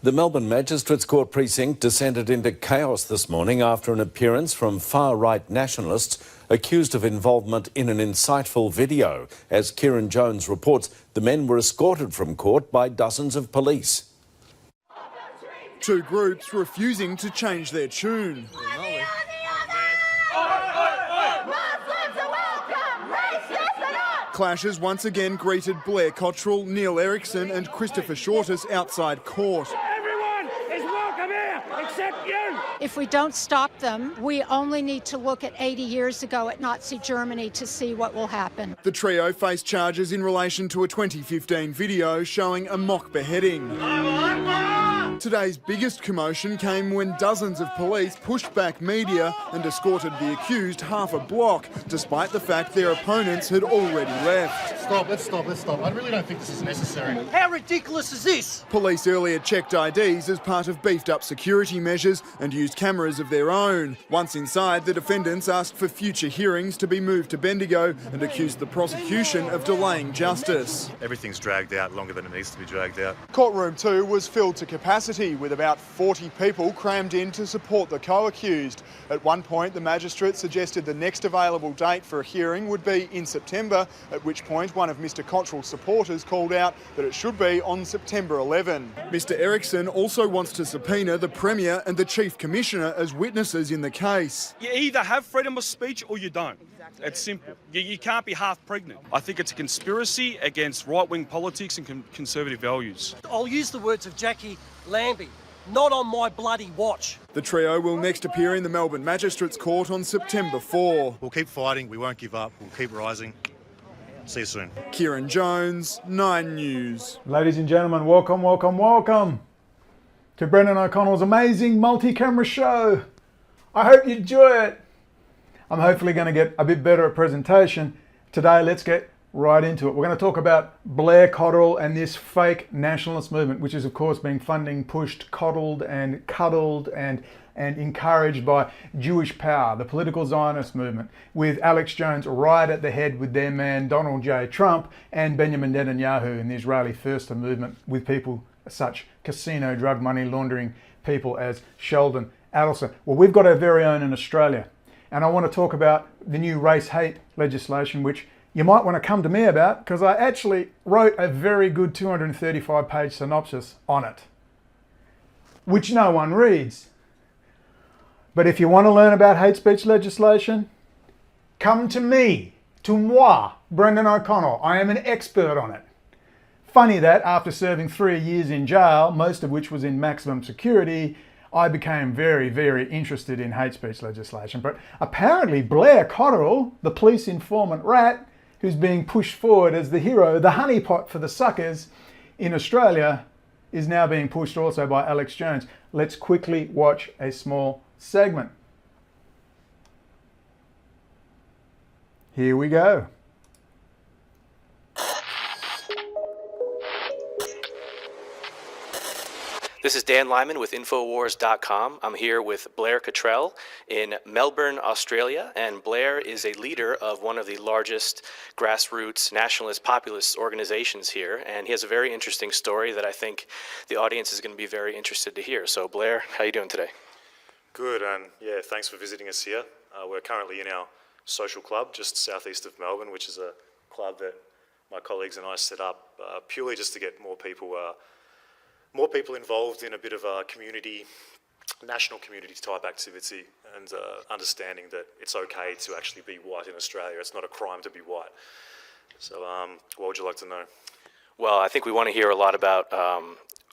The Melbourne Magistrates Court precinct descended into chaos this morning after an appearance from far-right nationalists accused of involvement in an insightful video. As Kieran Jones reports, the men were escorted from court by dozens of police. Two groups refusing to change their tune. Clashes once again greeted Blair Cottrell, Neil Erickson and Christopher Shortis outside court. Everyone is welcome here, except you! If we don't stop them, we only need to look at 80 years ago at Nazi Germany to see what will happen. The trio faced charges in relation to a 2015 video showing a mock beheading. Today's biggest commotion came when dozens of police pushed back media and escorted the accused half a block, despite the fact their opponents had already left. Let's stop. I really don't think this is necessary. How ridiculous is this? Police earlier checked IDs as part of beefed-up security measures and used cameras of their own. Once inside, the defendants asked for future hearings to be moved to Bendigo and accused the prosecution of delaying justice. Everything's dragged out longer than it needs to be dragged out. Courtroom 2 was filled to capacity, with about 40 people crammed in to support the co-accused. At one point, the magistrate suggested the next available date for a hearing would be in September, at which point one of Mr Cottrell's supporters called out that it should be on September 11. Mr Erickson also wants to subpoena the Premier and the Chief Commissioner as witnesses in the case. You either have freedom of speech or you don't. It's simple. You can't be half pregnant. I think it's a conspiracy against right-wing politics and conservative values. I'll use the words of Jackie Lambie. Not on my bloody watch. The trio will next appear in the Melbourne Magistrates Court on September 4. We'll keep fighting, we won't give up, we'll keep rising. See you soon. Kieran Jones, 9 News. Ladies and gentlemen, welcome to Brendon O'Connell's amazing multi-camera show. I hope you enjoy it. I'm hopefully going to get a bit better at presentation. Today, let's get right into it. We're going to talk about Blair Cottrell and this fake nationalist movement, which is of course being funding, pushed, coddled and cuddled and encouraged by Jewish power, the political Zionist movement, with Alex Jones right at the head with their man Donald J. Trump and Benjamin Netanyahu in the Israeli First movement, with people such casino drug money laundering people as Sheldon Adelson. Well, we've got our very own in Australia, and I want to talk about the new race hate legislation, which you might want to come to me about, because I actually wrote a very good 235-page synopsis on it, which no one reads. But if you want to learn about hate speech legislation, come to me, to moi, Brendon O'Connell. I am an expert on it. Funny that after serving 3 years in jail, most of which was in maximum security, I became very, very interested in hate speech legislation. But apparently Blair Cottrell, the police informant rat, who's being pushed forward as the hero, the honeypot for the suckers in Australia, is now being pushed also by Alex Jones. Let's quickly watch a small segment. Here we go. This is Dan Lyman with Infowars.com. I'm here with Blair Cottrell in Melbourne, Australia, and Blair is a leader of one of the largest grassroots nationalist populist organizations here, and he has a very interesting story that I think the audience is going to be very interested to hear. So Blair, how are you doing today? Good, and yeah, thanks for visiting us here. We're currently in our social club just southeast of Melbourne, which is a club that my colleagues and I set up purely just to get more people involved in a bit of a national community type activity, and understanding that it's okay to actually be white in Australia. It's not a crime to be white. So what would you like to know? Well, I think we want to hear a lot about,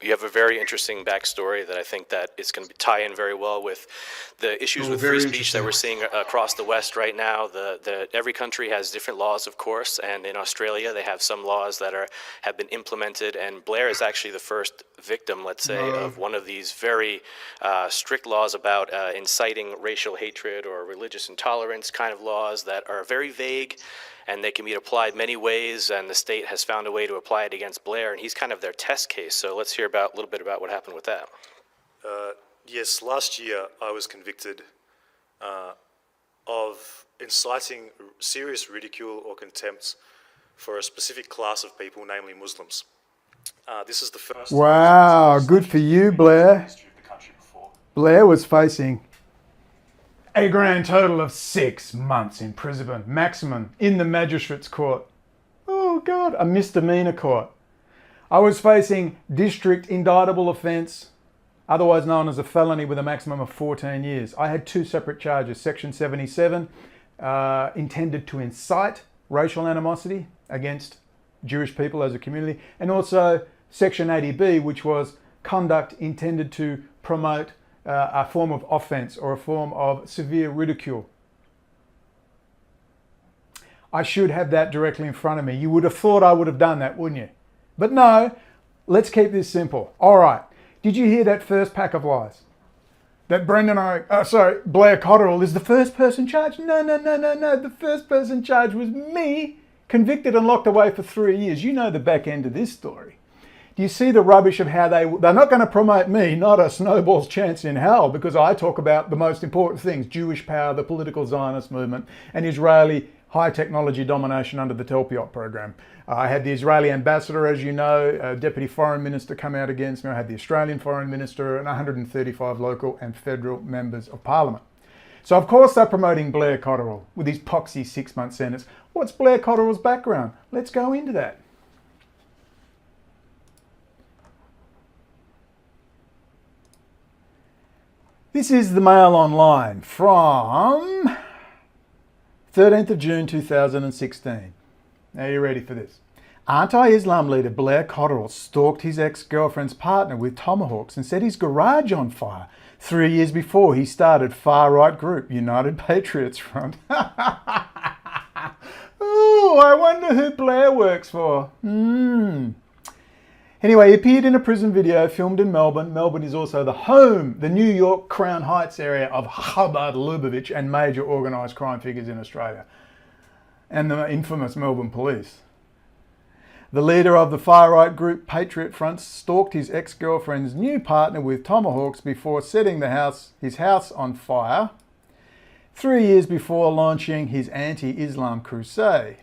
you have a very interesting backstory that I think that is going to tie in very well with the issues with free speech that we're seeing across the West right now. Every country has different laws, of course, and in Australia they have some laws that have been implemented, and Blair is actually the first victim, let's say, of one of these very strict laws about inciting racial hatred or religious intolerance kind of laws that are very vague, and they can be applied many ways, and the state has found a way to apply it against Blair, and he's kind of their test case. So let's hear a little bit about what happened with that. Yes, last year I was convicted of inciting serious ridicule or contempt for a specific class of people, namely Muslims. This is the first. Wow, good for you, Blair. Blair was facing a grand total of 6 months imprisonment, maximum in the magistrate's court. Oh God, a misdemeanor court. I was facing district indictable offence, otherwise known as a felony, with a maximum of 14 years. I had 2 separate charges. Section 77, intended to incite racial animosity against Jewish people as a community, and also Section 80B, which was conduct intended to promote a form of offence or a form of severe ridicule. I should have that directly in front of me. You would have thought I would have done that, wouldn't you? But no, let's keep this simple. All right, did you hear that first pack of lies? That Blair Cottrell is the first person charged? No. The first person charged was me, convicted and locked away for 3 years. You know the back end of this story. Do you see the rubbish of how they're not going to promote me, not a snowball's chance in hell, because I talk about the most important things: Jewish power, the political Zionist movement, and Israeli high technology domination under the Telpiot program. I had the Israeli ambassador, as you know, deputy foreign minister come out against me. I had the Australian foreign minister and 135 local and federal members of parliament. So of course they're promoting Blair Cottrell with his poxy 6-month sentence. What's Blair Cottrell's background? Let's go into that. This is the Mail Online from 13th of June 2016. Now you're ready for this. Anti-Islam leader Blair Cottrell stalked his ex-girlfriend's partner with tomahawks and set his garage on fire 3 years before he started far-right group United Patriots Front. Oh, I wonder who Blair works for. Anyway, he appeared in a prison video filmed in Melbourne. Melbourne is also the home, the New York Crown Heights area of Chabad Lubavitch and major organised crime figures in Australia, and the infamous Melbourne police. The leader of the far-right group Patriot Front stalked his ex-girlfriend's new partner with tomahawks before setting his house on fire 3 years before launching his anti-Islam crusade.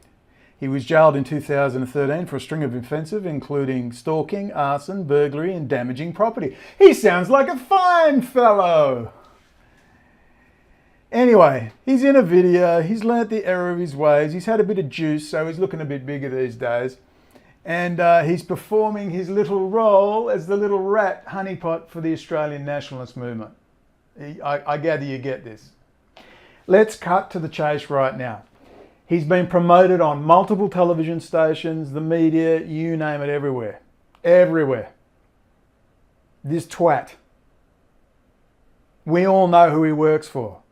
He was jailed in 2013 for a string of offences, including stalking, arson, burglary and damaging property. He sounds like a fine fellow. Anyway, he's in a video, he's learnt the error of his ways, he's had a bit of juice, so he's looking a bit bigger these days. And he's performing his little role as the little rat honeypot for the Australian nationalist movement. I gather you get this. Let's cut to the chase right now. He's been promoted on multiple television stations, the media, you name it, everywhere. Everywhere. This twat. We all know who he works for.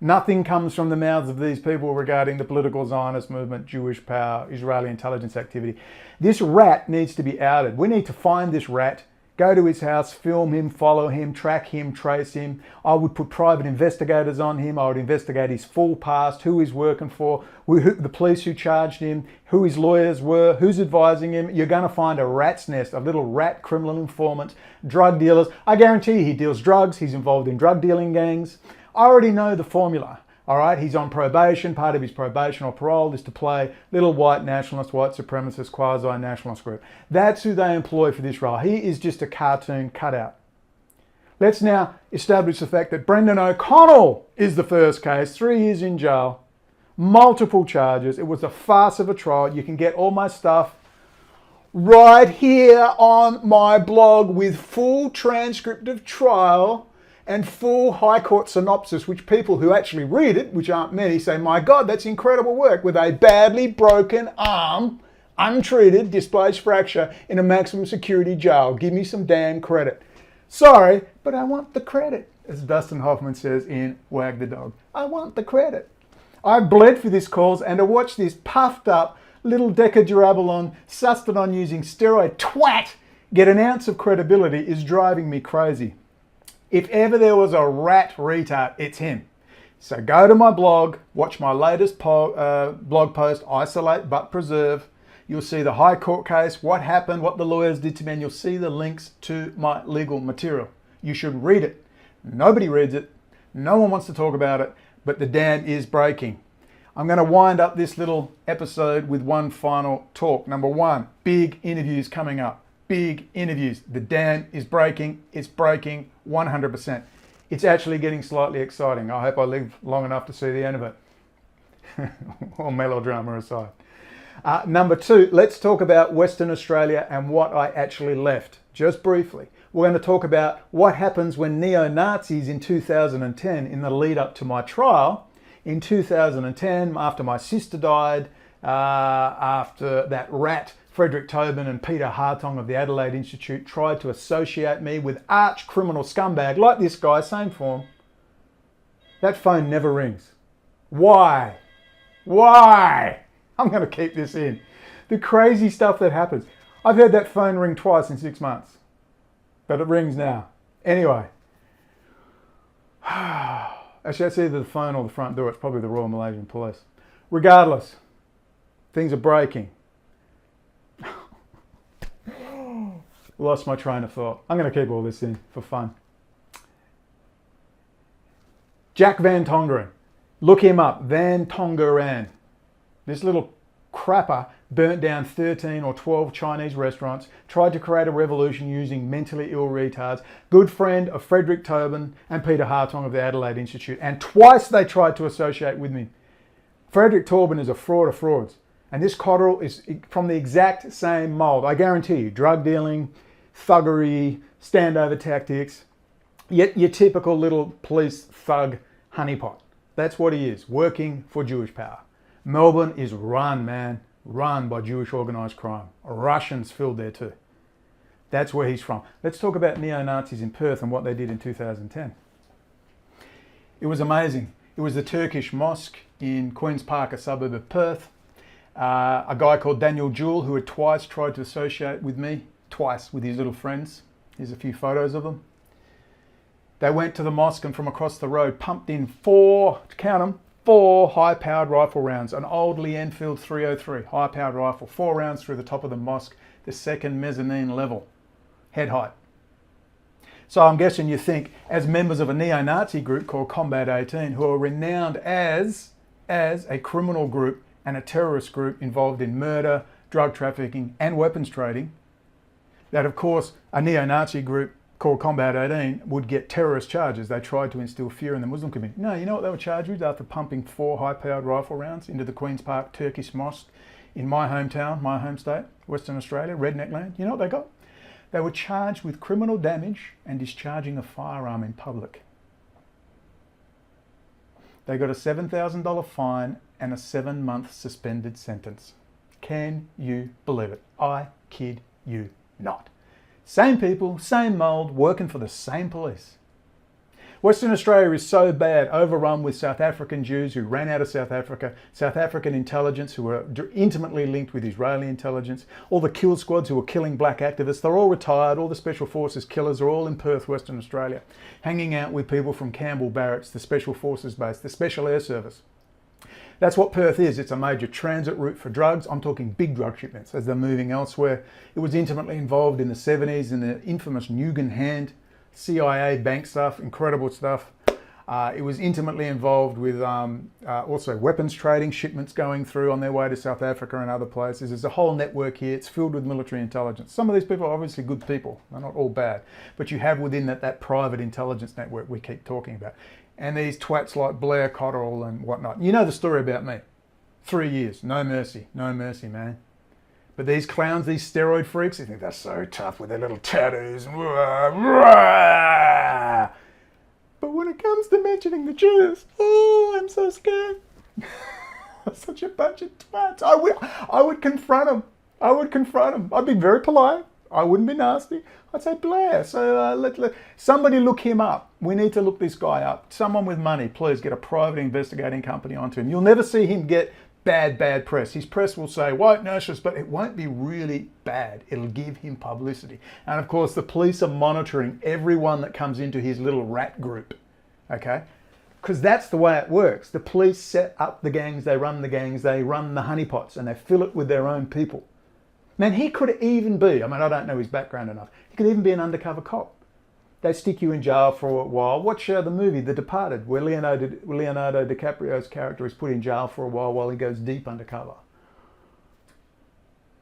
Nothing comes from the mouths of these people regarding the political Zionist movement, Jewish power, Israeli intelligence activity. This rat needs to be outed. We need to find this rat, go to his house, film him, follow him, track him, trace him. I would put private investigators on him. I would investigate his full past, who he's working for, the police who charged him, who his lawyers were, who's advising him. You're going to find a rat's nest of little rat criminal informants, drug dealers. I guarantee you he deals drugs. He's involved in drug dealing gangs. I already know the formula. All right, he's on probation. Part of his probation or parole is to play little white nationalist, white supremacist, quasi-nationalist group. That's who they employ for this role. He is just a cartoon cutout. Let's now establish the fact that Brendon O'Connell is the first case, 3 years in jail, multiple charges. It was a farce of a trial. You can get all my stuff right here on my blog with full transcript of trial and full High Court synopsis, which people who actually read it, which aren't many, say, my God, that's incredible work, with a badly broken arm, untreated, displaced fracture in a maximum security jail. Give me some damn credit. Sorry, but I want the credit, as Dustin Hoffman says in Wag the Dog. I want the credit. I bled for this cause, and to watch this puffed up little decadurabolon, sustanon using steroid twat get an ounce of credibility is driving me crazy. If ever there was a rat retard, it's him. So go to my blog, watch my latest blog post, Isolate but Preserve. You'll see the High Court case, what happened, what the lawyers did to me, and you'll see the links to my legal material. You should read it. Nobody reads it. No one wants to talk about it, but the dam is breaking. I'm going to wind up this little episode with one final talk. Number one, big interviews coming up. big interviews. The dam is breaking. It's breaking 100%. It's actually getting slightly exciting. I hope I live long enough to see the end of it. All melodrama aside. Number 2, let's talk about Western Australia and what I actually left. Just briefly, we're going to talk about what happens when neo-Nazis in 2010, in the lead up to my trial, in 2010, after my sister died, after that rat Frederick Tobin and Peter Hartong of the Adelaide Institute tried to associate me with arch criminal scumbag like this guy, same form, that phone never rings. Why? Why? I'm going to keep this in. The crazy stuff that happens. I've had that phone ring twice in 6 months, but it rings now. Anyway, actually that's either the phone or the front door. It's probably the Royal Malaysian Police. Regardless, things are breaking. Lost my train of thought. I'm going to keep all this in for fun. Jack Van Tongeren. Look him up. Van Tongeren. This little crapper burnt down 13 or 12 Chinese restaurants, tried to create a revolution using mentally ill retards, good friend of Frederick Tobin and Peter Hartong of the Adelaide Institute, and twice they tried to associate with me. Frederick Tobin is a fraud of frauds, and this Cottrell is from the exact same mould. I guarantee you, drug dealing, thuggery, standover tactics, yet your typical little police thug honeypot. That's what he is, working for Jewish power. Melbourne is run, man, run by Jewish organised crime. Russians filled there too. That's where he's from. Let's talk about neo-Nazis in Perth and what they did in 2010. It was amazing. It was the Turkish mosque in Queen's Park, a suburb of Perth. A guy called Daniel Jewell, who had twice tried to associate with me, twice with his little friends. Here's a few photos of them. They went to the mosque and from across the road pumped in 4 high-powered rifle rounds, an old Lee Enfield 303 high-powered rifle, 4 rounds through the top of the mosque, the second mezzanine level, head height. So I'm guessing you think, as members of a neo-Nazi group called Combat 18, who are renowned as a criminal group and a terrorist group involved in murder, drug trafficking and weapons trading, that of course a neo-Nazi group called Combat 18 would get terrorist charges. They tried to instill fear in the Muslim community. No, you know what they were charged with after pumping 4 high-powered rifle rounds into the Queen's Park Turkish mosque in my hometown, my home state, Western Australia, redneck land? You know what they got? They were charged with criminal damage and discharging a firearm in public. They got a $7,000 fine and a 7-month suspended sentence. Can you believe it? I kid you not. Same people, same mould, working for the same police. Western Australia is so bad, overrun with South African Jews who ran out of South Africa, South African intelligence who were intimately linked with Israeli intelligence, all the kill squads who were killing black activists, they're all retired, all the Special Forces killers are all in Perth, Western Australia, hanging out with people from Campbell Barracks, the Special Forces base, the Special Air Service. That's what Perth is. It's a major transit route for drugs. I'm talking big drug shipments as they're moving elsewhere. It was intimately involved in the 70s in the infamous Nugan Hand, CIA bank stuff, incredible stuff. It was intimately involved with also weapons trading, shipments going through on their way to South Africa and other places. There's a whole network here. It's filled with military intelligence. Some of these people are obviously good people. They're not all bad. But you have within that private intelligence network we keep talking about. And these twats like Blair Cottrell and whatnot. You know the story about me. 3 years, no mercy, man. But these clowns, these steroid freaks, they think they're so tough with their little tattoos. But when it comes to mentioning the Jews, oh, I'm so scared. Such a bunch of twats. I would confront them. I'd be very polite. I wouldn't be nasty. I'd say, Blair, so let somebody look him up. We need to look this guy up. Someone with money, please get a private investigating company onto him. You'll never see him get bad press. His press will say white nationalist, but it won't be really bad. It'll give him publicity. And of course, the police are monitoring everyone that comes into his little rat group, okay? Because that's the way it works. The police set up the gangs, they run the honeypots, and they fill it with their own people. Man, he could even be, I don't know his background enough, he could even be an undercover cop. They stick you in jail for a while. Watch the movie The Departed, where Leonardo DiCaprio's character is put in jail for a while he goes deep undercover.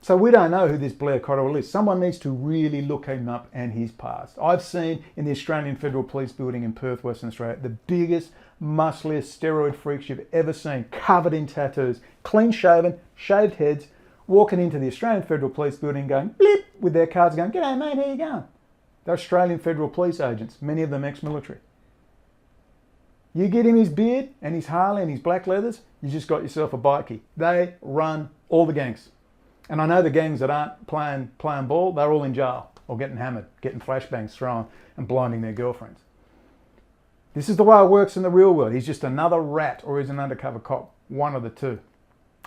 So we don't know who this Blair Cottrell is. Someone needs to really look him up and his past. I've seen in the Australian Federal Police building in Perth, Western Australia, the biggest, muscliest steroid freaks you've ever seen, covered in tattoos, clean shaven, shaved heads, walking into the Australian Federal Police building going, bleep, with their cards going, "G'day mate, how you going?" They're Australian Federal Police agents, many of them ex-military. You get him his beard and his Harley and his black leathers, you just got yourself a bikie. They run all the gangs. And I know the gangs that aren't playing ball, they're all in jail or getting hammered, getting flashbangs thrown and blinding their girlfriends. This is the way it works in the real world. He's just another rat or he's an undercover cop, one of the two.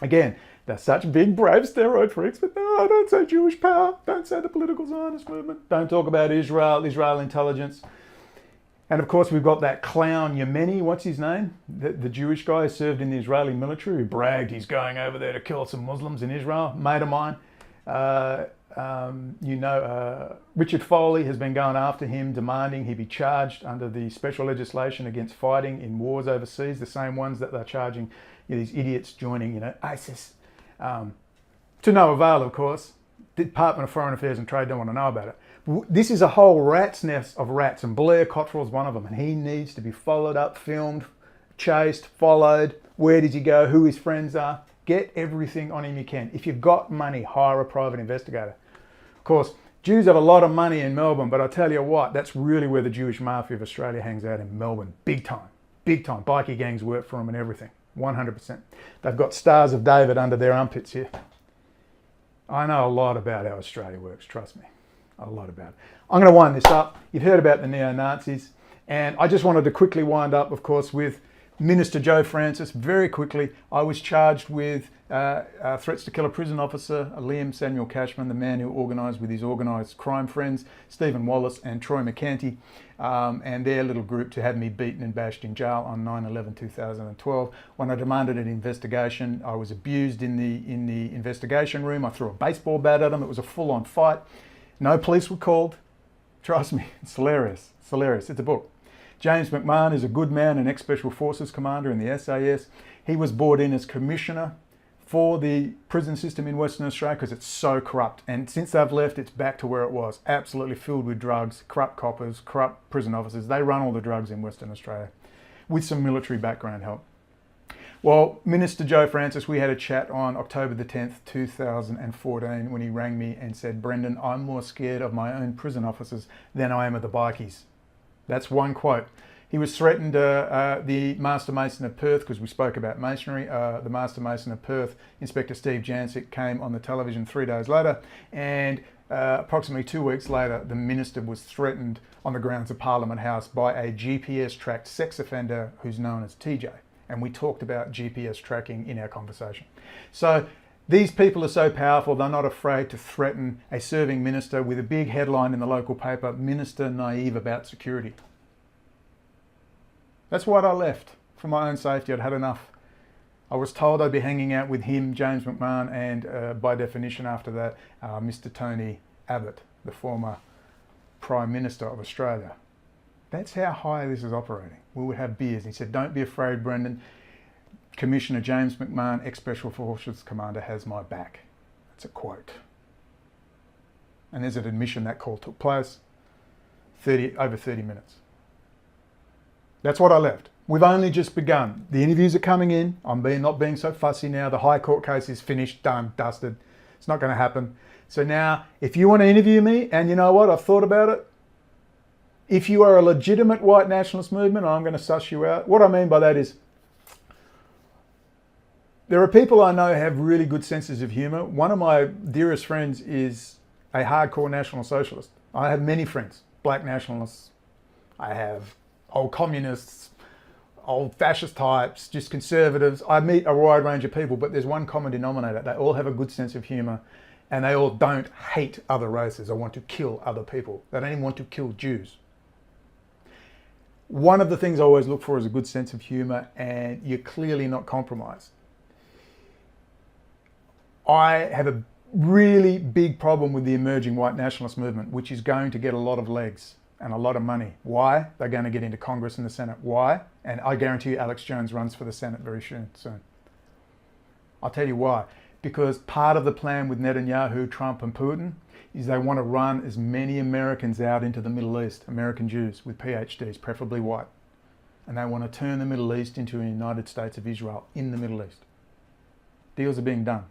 Again, they're such big, brave steroid freaks, but no, don't say Jewish power, don't say the political Zionist movement, don't talk about Israel, Israel intelligence. And of course, we've got that clown Yemeni, what's his name? The Jewish guy who served in the Israeli military who bragged he's going over there to kill some Muslims in Israel, mate of mine. Richard Foley has been going after him, demanding he be charged under the special legislation against fighting in wars overseas, the same ones that they're charging these idiots joining, ISIS. To no avail, of course. The Department of Foreign Affairs and Trade don't want to know about it. This is a whole rat's nest of rats, and Blair Cottrell is one of them, and he needs to be followed up, filmed, chased, followed. Where did he go? Who his friends are? Get everything on him you can. If you've got money, hire a private investigator. Of course, Jews have a lot of money in Melbourne, but I tell you what, that's really where the Jewish mafia of Australia hangs out, in Melbourne. Big time. Big time. Bikie gangs work for them and everything. 100%. They've got stars of David under their armpits here. I know a lot about how Australia works, trust me. A lot about it. I'm going to wind this up. You've heard about the neo-Nazis, and I just wanted to quickly wind up, of course, with Minister Joe Francis. Very quickly, I was charged with threats to kill a prison officer, Liam Samuel Cashman, the man who organised with his organised crime friends, Stephen Wallace and Troy McCanty, and their little group, to have me beaten and bashed in jail on 9/11/2012. When I demanded an investigation, I was abused in the investigation room. I threw a baseball bat at them. It was a full-on fight. No police were called. Trust me, it's hilarious. It's hilarious. It's a book. James McMahon is a good man, an ex-Special Forces commander in the SAS. He was brought in as commissioner for the prison system in Western Australia because it's so corrupt. And since they've left, it's back to where it was. Absolutely filled with drugs, corrupt coppers, corrupt prison officers. They run all the drugs in Western Australia with some military background help. Well, Minister Joe Francis, we had a chat on October the 10th, 2014, when he rang me and said, "Brendon, I'm more scared of my own prison officers than I am of the bikies." That's one quote. He was threatened, the Master Mason of Perth, because we spoke about masonry. The Master Mason of Perth, Inspector Steve Jancic, came on the television 3 days later, and approximately 2 weeks later, the minister was threatened on the grounds of Parliament House by a GPS-tracked sex offender who's known as TJ. And we talked about GPS tracking in our conversation. So these people are so powerful, they're not afraid to threaten a serving minister with a big headline in the local paper, "Minister naive about security." That's why I left, for my own safety. I'd had enough. I was told I'd be hanging out with him, James McMahon, and by definition after that, Mr. Tony Abbott, the former Prime Minister of Australia. That's how high this is operating. We would have beers. He said, "Don't be afraid, Brendon. Commissioner James McMahon, ex-Special Forces Commander, has my back." That's a quote. And there's an admission that call took place. Over 30 minutes. That's what I left. We've only just begun. The interviews are coming in. I'm not being so fussy now. The High Court case is finished, done, dusted. It's not going to happen. So now, if you want to interview me, and you know what, I've thought about it. If you are a legitimate white nationalist movement, I'm going to suss you out. What I mean by that is, there are people I know have really good senses of humour. One of my dearest friends is a hardcore National Socialist. I have many friends, black nationalists. I have old communists, old fascist types, just conservatives. I meet a wide range of people, but there's one common denominator. They all have a good sense of humour, and they all don't hate other races or want to kill other people. They don't even want to kill Jews. One of the things I always look for is a good sense of humour, and you're clearly not compromised. I have a really big problem with the emerging white nationalist movement, which is going to get a lot of legs and a lot of money. Why? They're going to get into Congress and the Senate. Why? And I guarantee you Alex Jones runs for the Senate very soon. I'll tell you why. because part of the plan with Netanyahu, Trump and Putin is they want to run as many Americans out into the Middle East, American Jews with PhDs, preferably white. And they want to turn the Middle East into a United States of Israel in the Middle East. Deals are being done.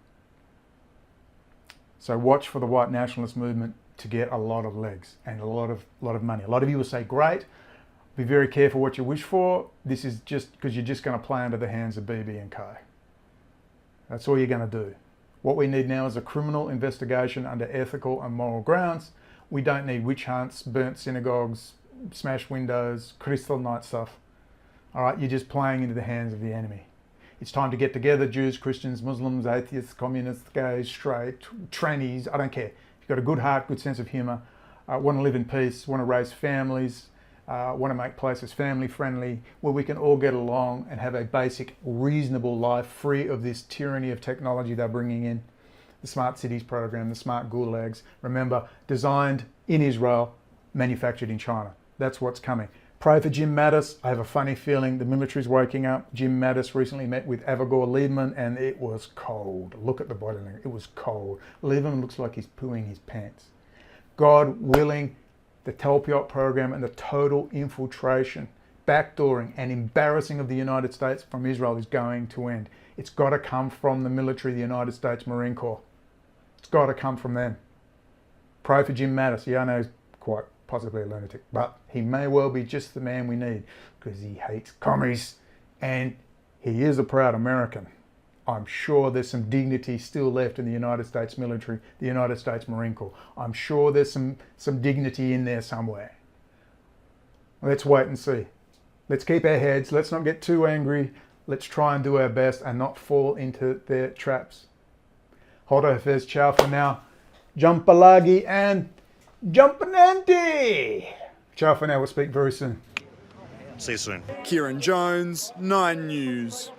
So watch for the white nationalist movement to get a lot of legs and a lot of money. A lot of you will say, great, be very careful what you wish for. This is just because you're just going to play under the hands of BB and Co. That's all you're going to do. What we need now is a criminal investigation under ethical and moral grounds. We don't need witch hunts, burnt synagogues, smashed windows, crystal night stuff. All right, you're just playing into the hands of the enemy. It's time to get together, Jews, Christians, Muslims, atheists, communists, gays, straight, trannies, I don't care. If you've got a good heart, good sense of humour, want to live in peace, want to raise families, want to make places family friendly, where we can all get along and have a basic, reasonable life free of this tyranny of technology they're bringing in. The Smart Cities program, the Smart Gulags. Remember, designed in Israel, manufactured in China. That's what's coming. Pray for Jim Mattis. I have a funny feeling the military's waking up. Jim Mattis recently met with Avigor Lieberman and it was cold. Look at the body language. It was cold. Lieberman looks like he's pooing his pants. God willing, the Talpiot program and the total infiltration, backdooring and embarrassing of the United States from Israel is going to end. It's got to come from the military, the United States Marine Corps. It's got to come from them. Pray for Jim Mattis. Yeah, I know he's quite possibly a lunatic, but he may well be just the man we need because he hates commies and he is a proud American. I'm sure there's some dignity still left in the United States military, the United States Marine Corps. I'm sure there's some dignity in there somewhere. Let's wait and see. Let's keep our heads. Let's not get too angry. Let's try and do our best and not fall into their traps. Hodo Hafez, ciao for now. Jumpalagi and Jumpananti. Ciao for now. We'll speak very soon. See you soon. Kieran Jones, 9 News.